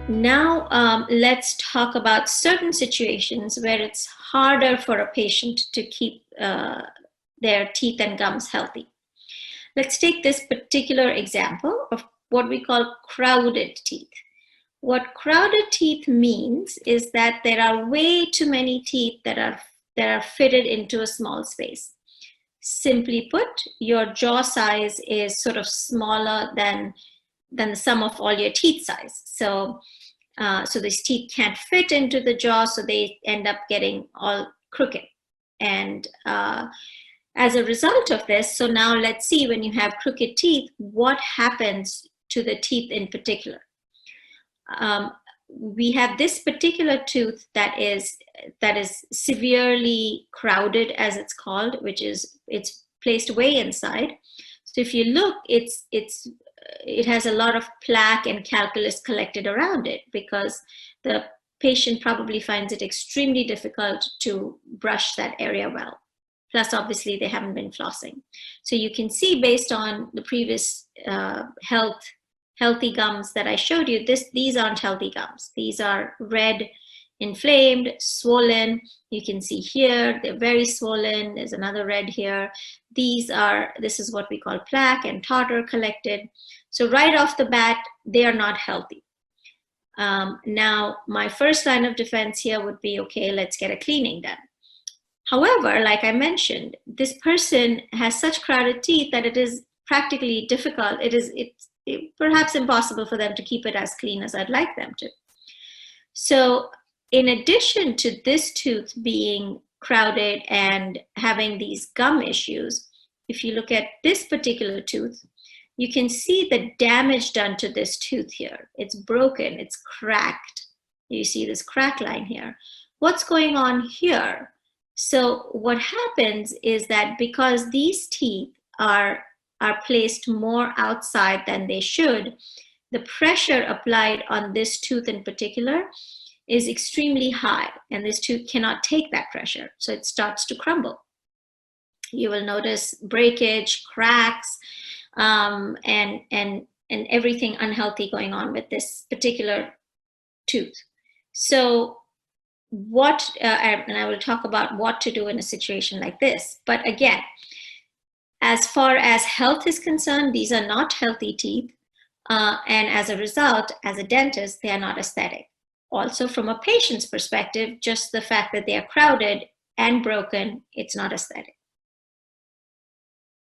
Now, let's talk about certain situations where it's harder for a patient to keep their teeth and gums healthy. Let's take this particular example of what we call crowded teeth. What crowded teeth means is that there are way too many teeth that are fitted into a small space. Simply put, your jaw size is sort of smaller than the sum of all your teeth size. So these teeth can't fit into the jaw, so they end up getting all crooked. And as a result of this, so now let's see, when you have crooked teeth, what happens to the teeth in particular. We have this particular tooth that is severely crowded, as it's called, which is it's placed way inside. So if you look, it has a lot of plaque and calculus collected around it because the patient probably finds it extremely difficult to brush that area well. Plus, obviously, they haven't been flossing. So you can see, based on the previous healthy gums that I showed you, these aren't healthy gums. These are red, inflamed, swollen. You can see here, they're very swollen. There's another red here. This is what we call plaque and tartar collected. So right off the bat, they are not healthy. Now, my first line of defense here would be, okay, let's get a cleaning done. However, like I mentioned, this person has such crowded teeth that it is practically difficult. It's perhaps impossible for them to keep it as clean as I'd like them to. So in addition to this tooth being crowded and having these gum issues, if you look at this particular tooth, you can see the damage done to this tooth here. It's broken, it's cracked. You see this crack line here. What's going on here? So what happens is that because these teeth are placed more outside than they should, the pressure applied on this tooth in particular is extremely high, and this tooth cannot take that pressure, so it starts to crumble. You will notice breakage, cracks, and everything unhealthy going on with this particular tooth. So and I will talk about what to do in a situation like this. But again, as far as health is concerned, these are not healthy teeth. And as a result, as a dentist, they are not aesthetic. Also, from a patient's perspective, just the fact that they are crowded and broken, it's not aesthetic.